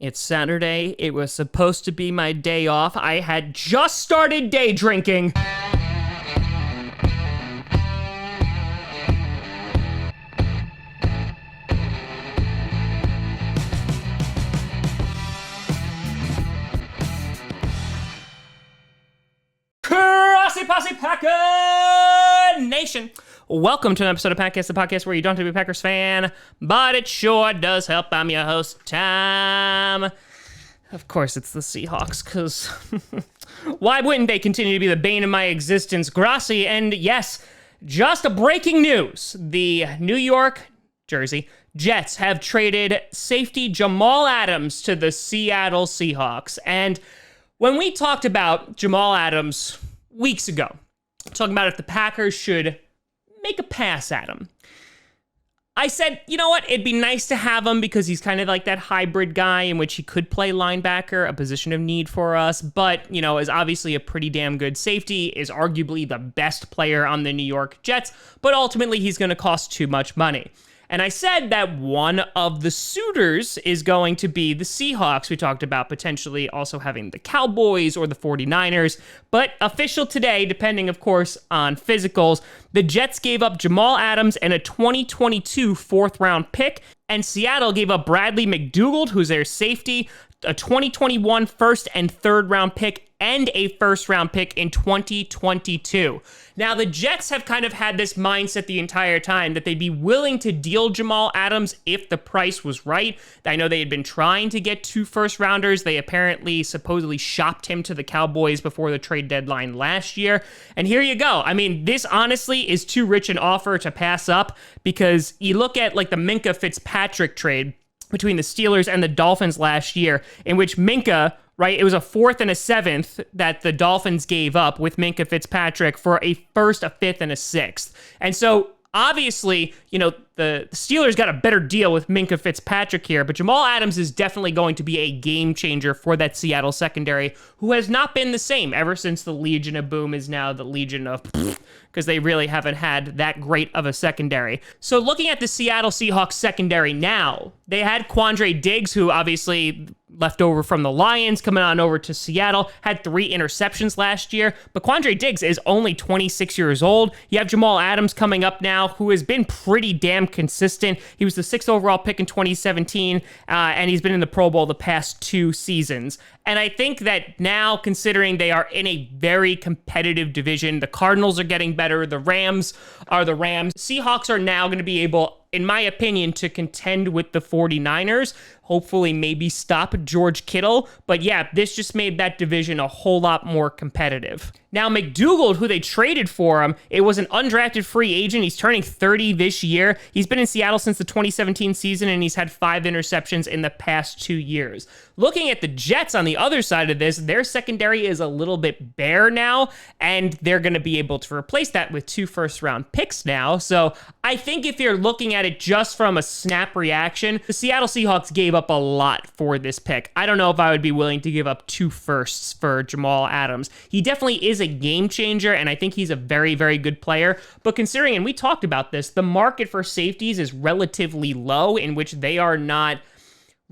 It's Saturday. It was supposed to be my day off. I had just started day drinking. Grossi Posse Packer Nation. Welcome to an episode of Packcast, the podcast where you don't have to be a Packers fan, but it sure does help. I'm your host, Tom. Of course, it's the Seahawks, because why wouldn't they continue to be the bane of my existence? Grossi, and yes, just a breaking news. The New York, Jersey, Jets have traded safety Jamal Adams to the Seattle Seahawks. And when we talked about Jamal Adams weeks ago, talking about if the Packers should make a pass at him, I said, you know what, it'd be nice to have him because he's kind of like that hybrid guy in which he could play linebacker, a position of need for us, but, you know, is obviously a pretty damn good safety, is arguably the best player on the New York Jets, but ultimately he's going to cost too much money. And I said that one of the suitors is going to be the Seahawks. We talked about potentially also having the Cowboys or the 49ers. But official today, depending, of course, on physicals, the Jets gave up Jamal Adams and a 2022 fourth-round pick. And Seattle gave up Bradley McDougald, who's their safety, a 2021 first and third round pick, and a first round pick in 2022. Now, the Jets have kind of had this mindset the entire time that they'd be willing to deal Jamal Adams if the price was right. I know they had been trying to get 2 first rounders. They apparently supposedly shopped him to the Cowboys before the trade deadline last year. And here you go. I mean, this honestly is too rich an offer to pass up, because you look at like the Minkah Fitzpatrick trade between the Steelers and the Dolphins last year, in which Minkah, right, it was a 4th and a 7th that the Dolphins gave up with Minkah Fitzpatrick for a 1st, a 5th, and a 6th. And so obviously, you know, the Steelers got a better deal with Minkah Fitzpatrick here, but Jamal Adams is definitely going to be a game changer for that Seattle secondary, who has not been the same ever since the Legion of Boom is now the Legion of because they really haven't had that great of a secondary. So looking at the Seattle Seahawks secondary now, they had Quandre Diggs, who obviously left over from the Lions, coming on over to Seattle, had 3 interceptions last year, but Quandre Diggs is only 26 years old. You have Jamal Adams coming up now, who has been pretty damn consistent. He was the 6th overall pick in 2017, and he's been in the Pro Bowl the past 2 seasons. And I think that now, considering they are in a very competitive division, the Cardinals are getting better, the Rams are the Rams. Seahawks are now going to be able, in my opinion, to contend with the 49ers, hopefully maybe stop George Kittle. But yeah, this just made that division a whole lot more competitive. Now, McDougald, who they traded for him, it was an undrafted free agent. He's turning 30 this year. He's been in Seattle since the 2017 season, and he's had 5 interceptions in the past 2 years. Looking at the Jets on the other side of this, their secondary is a little bit bare now, and they're going to be able to replace that with 2 first-round picks now. So I think if you're looking at it just from a snap reaction, the Seattle Seahawks gave up a lot for this pick. I don't know if I would be willing to give up 2 firsts for Jamal Adams. He definitely is a game changer, and I think he's a very, very good player. But considering, and we talked about this, the market for safeties is relatively low, in which they are not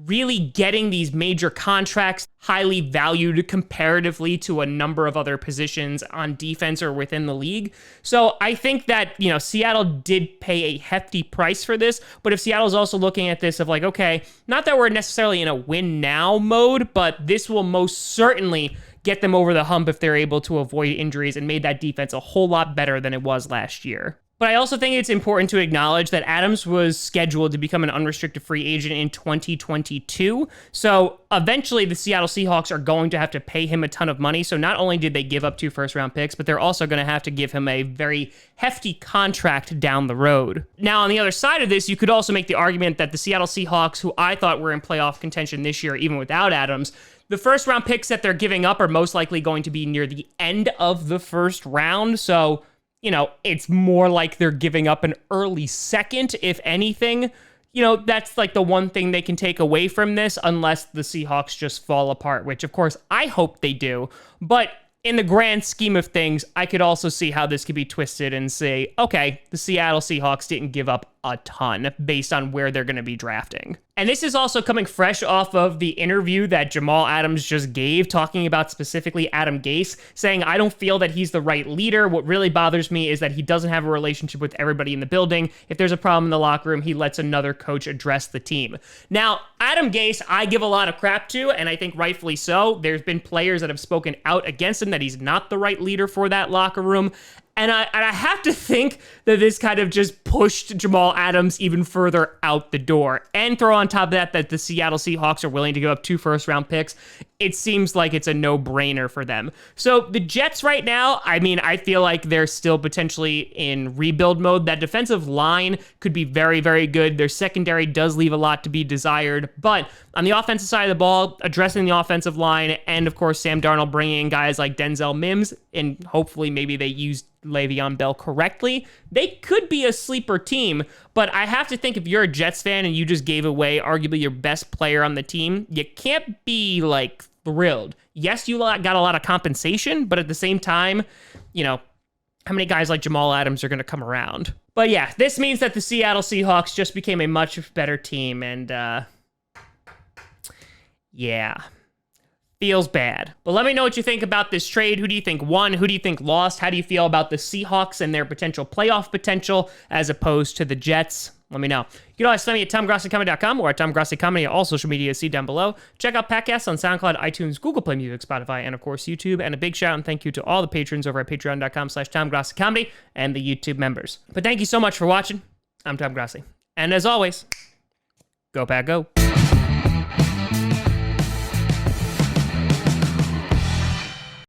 really getting these major contracts, highly valued comparatively to a number of other positions on defense or within the league. So I think that, you know, Seattle did pay a hefty price for this, but if Seattle's also looking at this of like, okay, not that we're necessarily in a win now mode, but this will most certainly get them over the hump if they're able to avoid injuries, and made that defense a whole lot better than it was last year. But I also think it's important to acknowledge that Adams was scheduled to become an unrestricted free agent in 2022. So eventually the Seattle Seahawks are going to have to pay him a ton of money. So not only did they give up 2 first-round picks, but they're also going to have to give him a very hefty contract down the road. Now, on the other side of this, you could also make the argument that the Seattle Seahawks, who I thought were in playoff contention this year, even without Adams, the first-round picks that they're giving up are most likely going to be near the end of the first round. So, you know, it's more like they're giving up an early second, if anything. You know, that's like the one thing they can take away from this, unless the Seahawks just fall apart, which, of course, I hope they do. But in the grand scheme of things, I could also see how this could be twisted and say, okay, the Seattle Seahawks didn't give up a ton based on where they're going to be drafting. And this is also coming fresh off of the interview that Jamal Adams just gave, talking about specifically Adam Gase, saying, I don't feel that he's the right leader. What really bothers me is that he doesn't have a relationship with everybody in the building. If there's a problem in the locker room, he lets another coach address the team. Now, Adam Gase, I give a lot of crap to, and I think rightfully so. There's been players that have spoken out against him, that he's not the right leader for that locker room. And I have to think that this kind of just pushed Jamal Adams even further out the door. And throw on top of that the Seattle Seahawks are willing to give up 2 first-round picks. It seems like it's a no-brainer for them. So the Jets right now, I mean, I feel like they're still potentially in rebuild mode. That defensive line could be very, very good. Their secondary does leave a lot to be desired. But on the offensive side of the ball, addressing the offensive line, and of course, Sam Darnold bringing in guys like Denzel Mims, and hopefully maybe they use Le'Veon Bell correctly, they could be a sleeper team. But I have to think, if you're a Jets fan and you just gave away arguably your best player on the team, you can't be like thrilled. Yes, you got a lot of compensation, but at the same time, you know, how many guys like Jamal Adams are going to come around? But yeah, this means that the Seattle Seahawks just became a much better team, and yeah, feels bad. But let me know what you think about this trade. Who do you think won? Who do you think lost? How do you feel about the Seahawks and their potential playoff potential as opposed to the Jets? Let me know. You can always find me at TomGrossiComedy.com or at TomGrossiComedy, all social media, see down below. Check out podcasts on SoundCloud, iTunes, Google Play Music, Spotify, and of course YouTube. And a big shout out and thank you to all the patrons over at patreon.com/TomGrossiComedy and the YouTube members. But thank you so much for watching. I'm Tom Grossi. And as always, go Pack Go.